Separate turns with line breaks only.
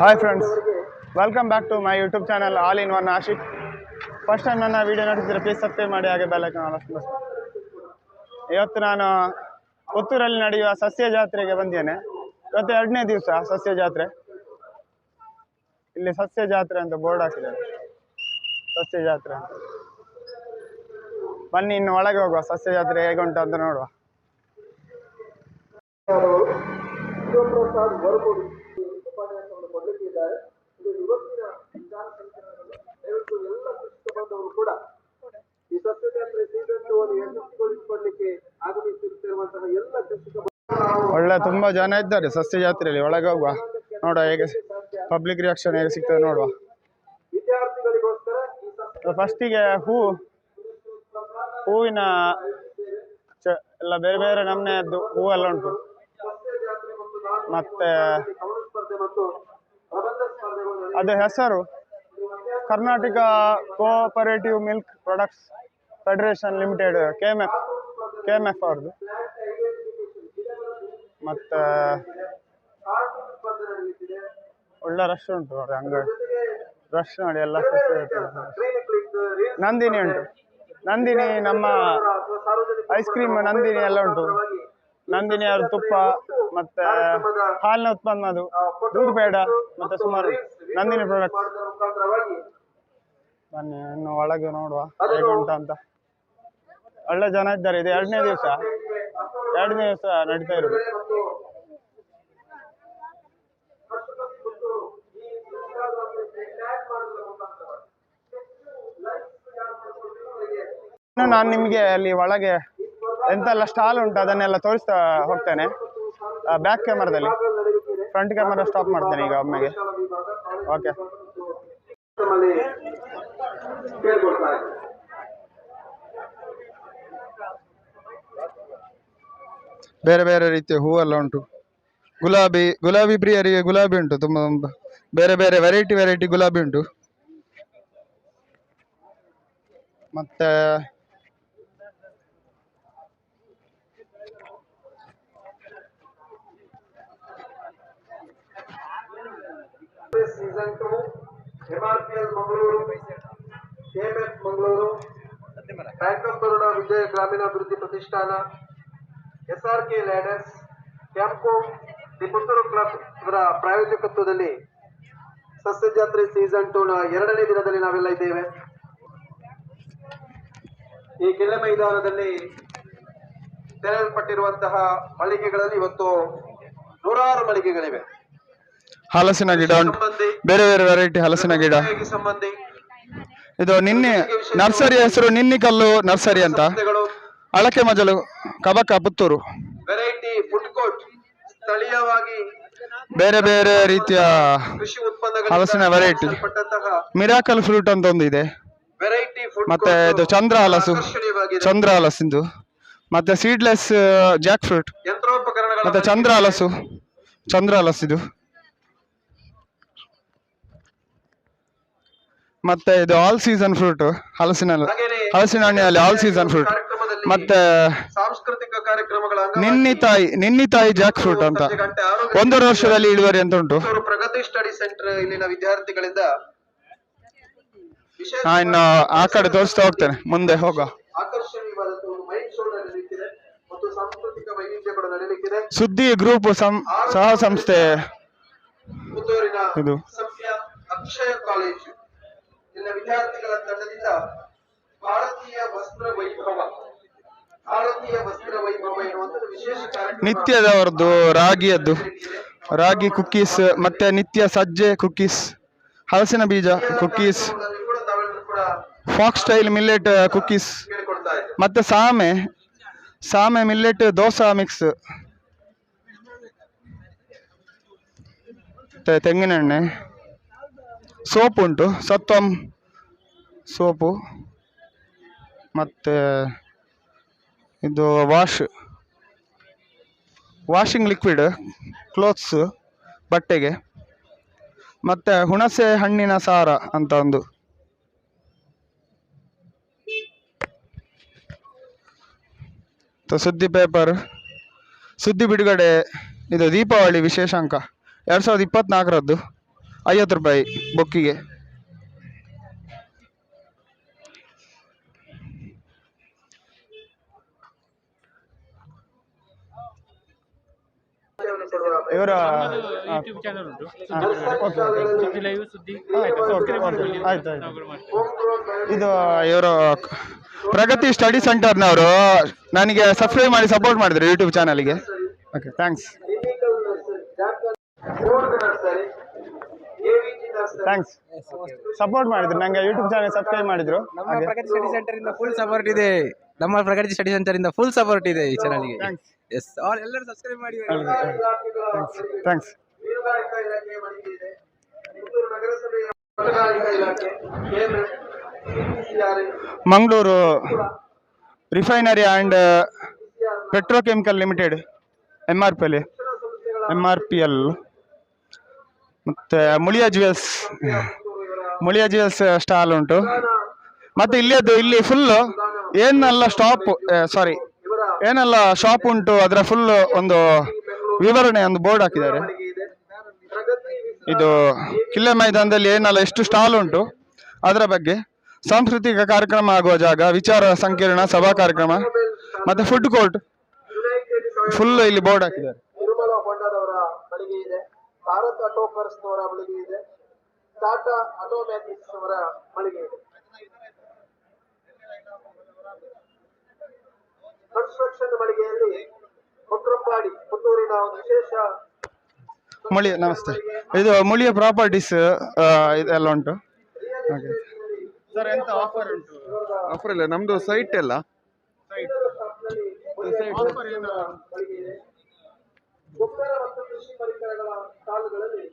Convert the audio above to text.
Hi friends, welcome back to my YouTube channel all in one Ashiq. First time ನನ್ನ video ನೋಡ್ತಿದ್ರೆ please subscribe ಮಾಡಿ, ಹಾಗೆ bell icon all press ಮಾಡಿ. ಇವತ್ತು ನಾನು ಪುತ್ತೂರಲ್ಲಿ ನಡೆಯುವ ಸಸ್ಯ ಜಾತ್ರೆಗೆ ಬಂದಿದ್ದೇನೆ. ಇವತ್ತು 2ನೇ ದಿವಸ ಸಸ್ಯ ಜಾತ್ರೆ. ಇಲ್ಲಿ ಸಸ್ಯ ಜಾತ್ರೆ ಅಂತ ಬೋರ್ಡ್ ಹಾಕಿದ್ದಾರೆ, ಸಸ್ಯ ಜಾತ್ರೆ ಅಂತ. ಬನ್ನಿ ಇನ್ನು ಒಳಗೆ ಹೋಗುವ, ಸಸ್ಯ ಜಾತ್ರೆ ಹೇಗುಂಟು ಅಂತ ನೋಡುವ. ಒಳ್ಳೆ ತುಂಬಾ ಜನ ಇದ್ದಾರೆ ಸಸ್ಯ ಜಾತ್ರೆಯಲ್ಲಿ. ಒಳಗೆ ಹೋಗುವ, ನೋಡುವ ಹೇಗೆ ಪಬ್ಲಿಕ್ ರಿಯಾಕ್ಷನ್ ಹೇಗೆ ಸಿಗ್ತದೆ ನೋಡುವ. ಫಸ್ಟಿಗೆ ಹೂವಿನ ಎಲ್ಲ ಬೇರೆ ಬೇರೆ ನಮೂನೆಯದ್ದು ಹೂವೆಲ್ಲ ಉಂಟು. ಮತ್ತೆ ಅದು ಹೆಸರು Karnataka cooperative milk products federation limited, KMF ಅವ್ರದ್ದು. ಮತ್ತೆ ಒಳ್ಳೆ ರಶ್ ಉಂಟು ನೋಡಿ, ಅಂಗಡಿ ರಶ್ ನೋಡಿ ಎಲ್ಲ. ನಂದಿನಿ ಉಂಟು, ನಂದಿನಿ ನಮ್ಮ ಐಸ್ ಕ್ರೀಮ್ ನಂದಿನಿ ಎಲ್ಲ ಉಂಟು. ನಂದಿನಿ ಅವ್ರ ತುಪ್ಪ ಮತ್ತೆ ಹಾಲಿನ ಉತ್ಪನ್ನದು, ದೂದ್ ಬೇಡ ಮತ್ತೆ ಸುಮಾರು ನಂದಿನಿ ಪ್ರಾಡಕ್ಟ್ಸ್. ಬನ್ನಿ ಇನ್ನು ಒಳಗೆ ನೋಡುವ ಹೇಗೆ ಉಂಟು ಅಂತ. ಒಳ್ಳೆ ಜನ ಇದ್ದಾರೆ. ಇದು 2ನೇ ದಿವಸ ನಡೀತಾ ಇರೋದು. ನಾನು ನಿಮಗೆ ಅಲ್ಲಿ ಒಳಗೆ ಎಂತೆಲ್ಲ ಸ್ಟಾಲ್ ಉಂಟು ಅದನ್ನೆಲ್ಲ ತೋರಿಸ್ತಾ ಹೋಗ್ತೇನೆ. ಬ್ಯಾಕ್ ಕ್ಯಾಮರಾದಲ್ಲಿ, ಫ್ರಂಟ್ ಕ್ಯಾಮರಾ ಸ್ಟಾಪ್ ಮಾಡ್ತೇನೆ ಈಗ ಒಮ್ಮೆಗೆ. ಓಕೆ, ಬೇರೆ ಬೇರೆ ರೀತಿಯ ಹೂವೆಲ್ಲ ಉಂಟು. ಗುಲಾಬಿ ಪ್ರಿಯರಿಗೆ ಗುಲಾಬಿ ಉಂಟು, ತುಂಬ ಬೇರೆ ಬೇರೆ ವೆರೈಟಿ ಗುಲಾಬಿ ಉಂಟು. ಮತ್ತೆ
season 2 MRPL Mangaluru, KMF Mangaluru, bank of Baroda Vijaya ಗ್ರಾಮೀಣಾಭಿವೃದ್ಧಿ ಪ್ರತಿಷ್ಠಾನ, SRK ladders, Campco, the Puttur club ಇವರ ಪ್ರಾಯೋಜಕತ್ವದಲ್ಲಿ ಸಸ್ಯ ಜಾತ್ರೆ ಸೀಸನ್ 2 ನ 2ನೇ ದಿನದಲ್ಲಿ ನಾವೆಲ್ಲ ಇದ್ದೇವೆ. ಈ ಕೆಳ ಮೈದಾನದಲ್ಲಿ ತೆರೆಯಲ್ಪಟ್ಟಿರುವಂತಹ ಮಳಿಗೆಗಳಲ್ಲಿ ಇವತ್ತು 100 ಮಳಿಗೆಗಳಿವೆ.
ಹಲಸಿನ ಗಿಡ ಉಂಟು, ಬೇರೆ ಬೇರೆ ವೆರೈಟಿ ಹಲಸಿನ ಗಿಡ. ಇದು ನಿನ್ನೆ ನರ್ಸರಿ ಹೆಸರು ನಿನ್ನಿಕಲ್ಲು ನರ್ಸರಿ ಅಂತ, ಅಳಕೆ ಮಜಲು, Kabaka, Puttur.
Variety food court, ಸ್ಥಳೀಯವಾಗಿ
ಬೇರೆ ಬೇರೆ ರೀತಿಯ
ಕೃಷಿ ಉತ್ಪನ್ನಗಳ
ಹಲಸಿನ ವೆರೈಟಿ. ಮಿರಾಕಲ್ ಫ್ರೂಟ್ ಅಂತ ಒಂದು ಇದೆ.
ವೆರೈಟಿ ಫುಡ್
ಮತ್ತೆ ಇದು ಚಂದ್ರ ಹಲಸಿಂದು, ಮತ್ತೆ ಸೀಡ್ಲೆಸ್ ಜಾಕ್ ಫ್ರೂಟ್,
ಯಂತ್ರೋಪಕರಣಗಳ
ಮತ್ತೆ ಚಂದ್ರ ಹಲಸಿದು. ಮತ್ತೆ ಇದು ಆಲ್ ಸೀಸನ್ ಫ್ರೂಟ್, ಹಲಸಿನ ಹಣ್ಣಿನಲ್ಲಿ ಆಲ್ ಸೀಸನ್ ಫ್ರೂಟ್. ಮತ್ತೆ
ಸಾಂಸ್ಕೃತಿಕ ಕಾರ್ಯಕ್ರಮಗಳ
ನಿನ್ನಿತಾಯಿ ಜಾಕ್ ಫ್ರೂಟ್ ಅಂತ 1.5 ವರ್ಷದಲ್ಲಿ ಇಳುವರಿ ಅಂತ ಉಂಟು.
ಪ್ರಗತಿ ಸ್ಟಡಿ ಸೆಂಟರ್ ಇಲ್ಲಿನ ವಿದ್ಯಾರ್ಥಿಗಳಿಂದ
ಇನ್ನು ಆ ಕಡೆ ತೋರಿಸ್ತಾ ಹೋಗ್ತೇನೆ, ಮುಂದೆ ಹೋಗ.
ಆಕರ್ಷಣೀಯವಾದ ಮೈಕ್ ಶೋ ನಡೆಯಲಿಕ್ಕಿದೆ ಮತ್ತು ಸಾಂಸ್ಕೃತಿಕ ವೈವಿಧ್ಯಗಳು ನಡೆಯಲಿಕ್ಕಿದೆ.
ಸುದ್ದಿ ಗ್ರೂಪ್ ಸಹ ಸಂಸ್ಥೆ
ಪುತ್ತೂರಿನ
ಇದು.
ಅಕ್ಷಯ ಕಾಲೇಜು ಇಲ್ಲಿನ ವಿದ್ಯಾರ್ಥಿಗಳ ತಂಡದಿಂದ ಭಾರತೀಯ ವಸ್ತ್ರ ವೈಭವ ಎನ್ನುವಂತಹ ವಿಶೇಷ ಕಾರ್ಯಕ್ರಮ,
ನಿತ್ಯದವರದ್ದು ರಾಗಿ ಕುಕ್ಕೀಸ್, ಮತ್ತೆ ನಿತ್ಯ ಸಜ್ಜೆ ಕುಕ್ಕೀಸ್, ಹಲಸಿನ ಬೀಜ cookies, fox style millet cookies, ಮತ್ತೆ ಸಾಮೆ ಮಿಲ್ಲೆಟ್ ದೋಸಾ ಮಿಕ್ಸ್, ಮತ್ತೆ ತೆಂಗಿನೆಣ್ಣೆ, ಸೋಪ್ ಉಂಟು, ಸತ್ವಂ ಸೋಪು, ಮತ್ತೆ ಇದು ವಾಷಿಂಗ್ ಲಿಕ್ವಿಡ್, ಕ್ಲೋತ್ಸ್ ಬಟ್ಟೆಗೆ, ಮತ್ತೆ ಹುಣಸೆ ಹಣ್ಣಿನ ಸಾರ ಅಂತ ಒಂದು. ಸುದ್ದಿ ಪೇಪರ್, ಸುದ್ದಿ ಬಿಡುಗಡೆ, ಇದು ದೀಪಾವಳಿ ವಿಶೇಷಾಂಕ 2024ರದ್ದು 50 ರೂಪಾಯಿ ಬುಕ್ಕಿಗೆ. ಇವರ
ಯೂಟ್ಯೂಬ್ ಚಾನಲ್ ಉಂಟು, ಸುದ್ದಿ
ಆಯ್ತು. ಇದು ಇವರು ಪ್ರಗತಿ ಸ್ಟಡಿ ಸೆಂಟರ್ನವರು ನನಗೆ ಸಬ್ಸ್ಕ್ರೈಬ್ ಮಾಡಿ ಸಪೋರ್ಟ್ ಮಾಡಿದ್ರು ಯೂಟ್ಯೂಬ್ ಚಾನಲ್ಗೆ. Okay, thanks. ಸಪೋರ್ಟ್ ಮಾಡಿದ್ರು ನಂಗೆ, ಯೂಟ್ಯೂಬ್ ಚಾನಲ್ ಸಬ್ಸ್ಕ್ರೈಬ್ ಮಾಡಿದ್ರು.
ನಮ್ಮ ಪ್ರಗತಿ ಸ್ಟಡಿ ಸೆಂಟರ್ ಇಂದ ಫುಲ್ ಸಪೋರ್ಟ್ ಇದೆ. ನಮ್ಮ ಪ್ರಗತಿ ಸ್ಟಡಿ ಸೆಂಟರ್ ಇಂದ ಫುಲ್ ಸಪೋರ್ಟ್ ಇದೆ ಈ ಚಾನಲ್ಗೆ. ಎಸ್, ಎಲ್ಲರೂ ಸಬ್ಸ್ಕ್ರೈಬ್ ಮಾಡಿ.
Thanks. Mangaluru refinery and petrochemical limited MRPL ಮತ್ತು ಮುಳಿಯಾ ಜ್ಯುವೆಲ್ಸ್ ಸ್ಟಾಲ್ ಉಂಟು. ಮತ್ತು ಇಲ್ಲಿ ಫುಲ್ಲು ಏನೆಲ್ಲ ಶಾಪ್ ಉಂಟು ಅದರ ಫುಲ್ ಒಂದು ವಿವರಣೆ, ಒಂದು ಬೋರ್ಡ್ ಹಾಕಿದ್ದಾರೆ. ಇದು ಕಿಲ್ಲೆ ಮೈದಾನದಲ್ಲಿ ಏನೆಲ್ಲ ಎಷ್ಟು ಸ್ಟಾಲ್ ಉಂಟು ಅದರ ಬಗ್ಗೆ, ಸಾಂಸ್ಕೃತಿಕ ಕಾರ್ಯಕ್ರಮ ಆಗುವ ಜಾಗ, ವಿಚಾರ ಸಂಕಿರಣ, ಸಭಾ ಕಾರ್ಯಕ್ರಮ ಮತ್ತು ಫುಡ್ ಕೋರ್ಟ್ ಫುಲ್ ಇಲ್ಲಿ ಬೋರ್ಡ್ ಹಾಕಿದ್ದಾರೆ.
ನಿರ್ಮಲಾ ಹೊಂಡದವರ ಮಳಿಗೆ ಇದೆ, ಭಾರತ್ ಆಟೋಕರ್ಸ್ ಅವರ ಮಳಿಗೆ ಇದೆ, ಟಾಟಾ ಆಟೋಮ್ಯಾಟಿಕ್ಸ್ ಅವರ ಮಳಿಗೆ ಇದೆ. ಕನ್ಸ್ಟ್ರಕ್ಷನ್ ಮಳಿಗೆಯಲ್ಲಿ ಕೊಟ್ರಂಪಾಡಿ ಪುತ್ತೂರಿನ ಒಂದು ವಿಶೇಷ
ನಮಸ್ತೆ. ಇದು ಮುಳಿಯ ಪ್ರಾಪರ್ಟೀಸ್ ಇದೆಲ್ಲ ಉಂಟು. ಸರ್, ಎಂತ ಆಫರ್ ಉಂಟು?
ಆಫರ್ ಇಲ್ಲ, ನಮ್ದು ಸೈಟ್ ಎಲ್ಲ
ಗೊಬ್ಬರ ಮತ್ತು ಕೃಷಿ ಪರಿಕರಗಳ ಸ್ಟಾಲ್ಗಳಲ್ಲಿ